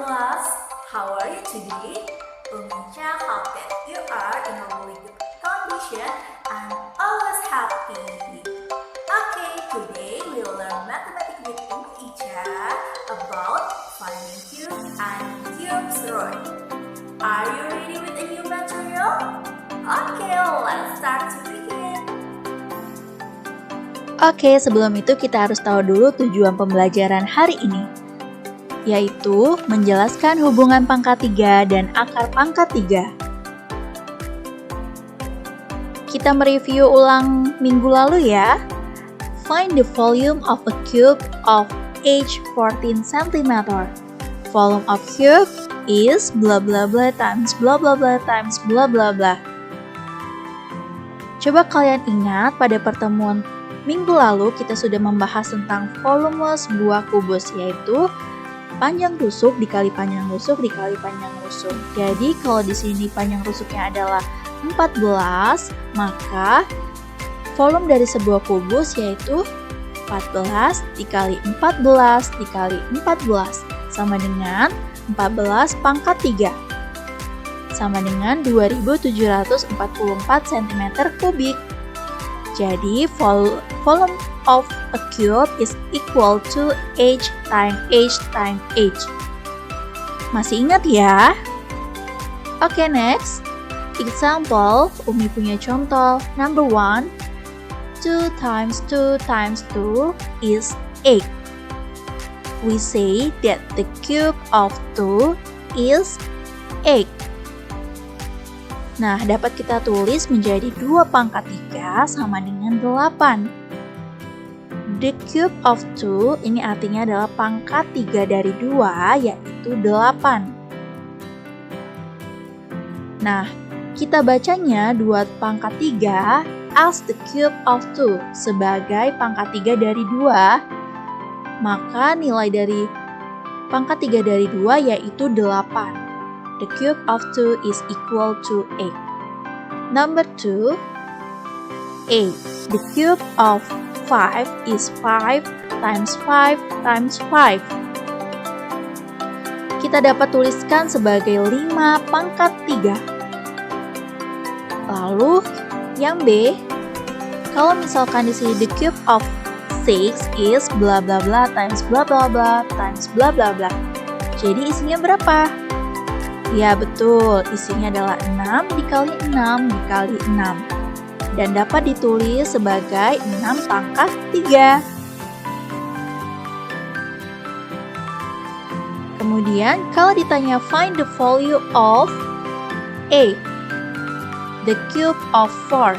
class. How are you today? Umicha, hope that you are in a really good condition and always happy. Okay, today we will learn mathematics with Umicha about finding cube and cube's root. Are you ready with a new material? Okay, let's start to begin. Oke, sebelum itu kita harus tahu dulu tujuan pembelajaran hari ini, yaitu menjelaskan hubungan pangkat 3 dan akar pangkat 3. Kita mereview ulang minggu lalu ya. Find the volume of a cube of age 14 cm. Volume of cube is blah blah blah times blah blah blah times blah blah blah. Coba kalian ingat pada pertemuan minggu lalu kita sudah membahas tentang volume sebuah kubus, yaitu panjang rusuk dikali panjang rusuk dikali panjang rusuk. Jadi kalau di sini panjang rusuknya adalah 14, maka volume dari sebuah kubus yaitu 14 dikali 14 dikali 14 sama dengan 14 pangkat 3 sama dengan 2744 cm kubik. Jadi volume of a cube is equal to h times h times h. Masih ingat ya? Oke, next. Example, Umi punya contoh. Number 1, 2 times 2 times 2 is 8. We say that the cube of 2 is 8. Nah, dapat kita tulis menjadi 2 pangkat 3 sama dengan 8. The cube of 2 ini artinya adalah pangkat 3 dari 2, yaitu 8. Nah, kita bacanya 2 pangkat 3 as the cube of 2 sebagai pangkat 3 dari 2, maka nilai dari pangkat 3 dari 2 yaitu 8. The cube of 2 is equal to 8. Number 2, 8. The cube of 5 is 5 times 5 times 5. Kita dapat tuliskan sebagai 5 pangkat 3. Lalu yang B, kalau misalkan di sini the cube of 6 is bla bla bla times bla bla bla times bla bla bla. Jadi isinya berapa? Ya betul, isinya adalah 6 dikali 6 dikali 6. Dan dapat ditulis sebagai 6 pangkat 3. Kemudian kalau ditanya find the volume of A, the cube of 4.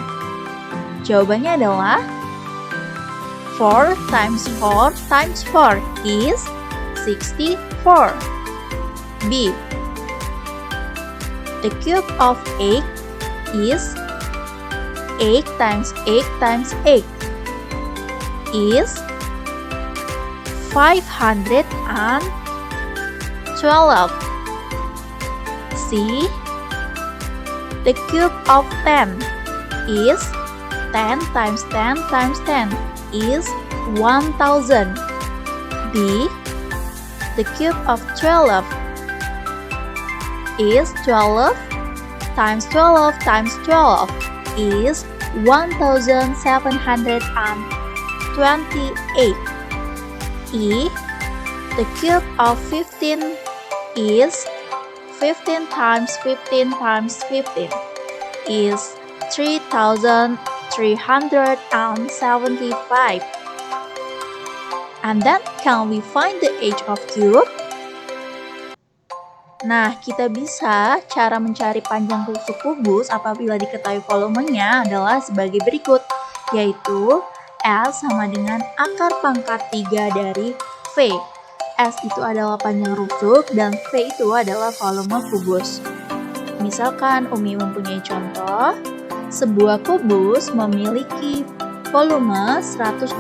Jawabannya adalah 4 times 4 times 4 is 64. B, the cube of 8 is 8 times 8 times 8 is 512. C, the cube of 10 is 10 times 10 times 10 is 1000. D, the cube of 12 is 12 times 12 times 12 is 1728. E, the cube of 15 is 15 times 15 times 15 is 3375. And then can we find the age of cube? Nah, kita bisa cara mencari panjang rusuk kubus apabila diketahui volumenya adalah sebagai berikut, yaitu S sama dengan akar pangkat 3 dari V. S itu adalah panjang rusuk dan V itu adalah volume kubus. Misalkan Umi mempunyai contoh, sebuah kubus memiliki volume 125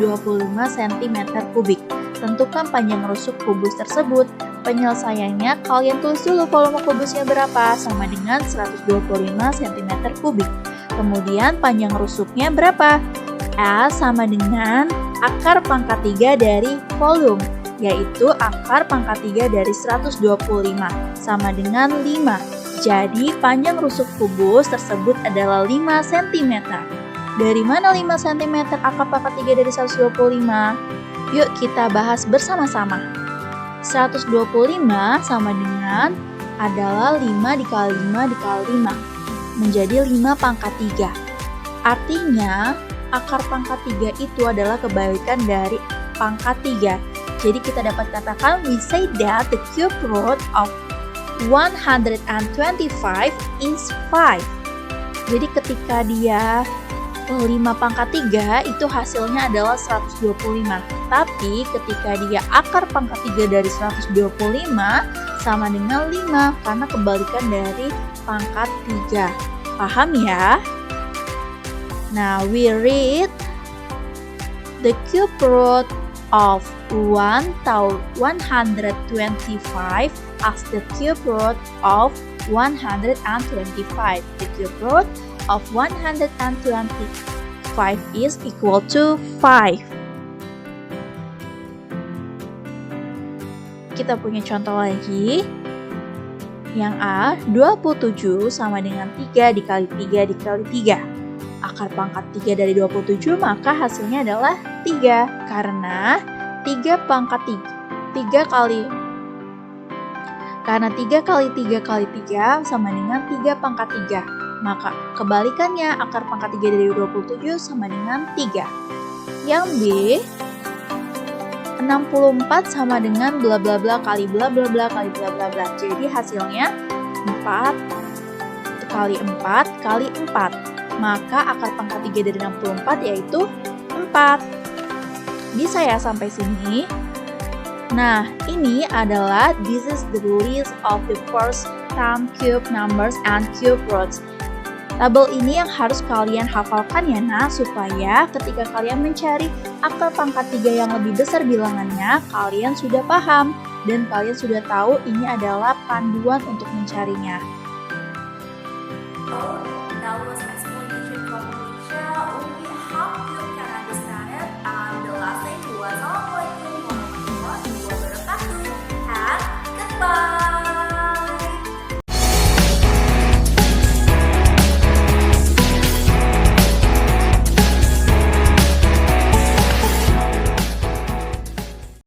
cm kubik. Tentukan panjang rusuk kubus tersebut. Penyelesaiannya, kalian tulis dulu volume kubusnya berapa, sama dengan 125 cm kubik. Kemudian panjang rusuknya berapa? S sama dengan akar pangkat 3 dari volume, yaitu akar pangkat 3 dari 125 sama dengan 5. Jadi panjang rusuk kubus tersebut adalah 5 cm. Dari mana 5 cm akar pangkat 3 dari 125? Yuk kita bahas bersama-sama. 125 sama dengan adalah 5 dikali 5 dikali 5 menjadi 5 pangkat 3. Artinya akar pangkat 3 itu adalah kebalikan dari pangkat 3. Jadi kita dapat katakan we say that the cube root of 125 is 5. Jadi ketika dia 5 pangkat 3 itu hasilnya adalah 125. Tapi ketika dia akar pangkat 3 dari 125 sama dengan 5 karena kebalikan dari pangkat 3. Paham ya? Nah, we read the cube root of 125 as the cube root of 125. The cube root of 125 is equal to 5. Kita punya contoh lagi. Yang A, 27 sama dengan 3 dikali 3 dikali 3. Akar pangkat 3 dari 27 maka hasilnya adalah 3. Karena 3 pangkat 3 kali 3 kali 3 sama dengan 3 pangkat 3. Maka kebalikannya akar pangkat 3 dari 27 sama dengan 3. Yang B, 64 sama dengan bla bla bla kali bla bla bla kali bla bla bla. Jadi hasilnya 4 kali 4 kali 4. Maka akar pangkat 3 dari 64 yaitu 4. Bisa ya sampai sini? Nah, ini adalah this is the list of the first time cube numbers and cube roots. Tabel ini yang harus kalian hafalkan ya nah, supaya ketika kalian mencari akar pangkat 3 yang lebih besar bilangannya, kalian sudah paham dan kalian sudah tahu ini adalah panduan untuk mencarinya. Oh, that was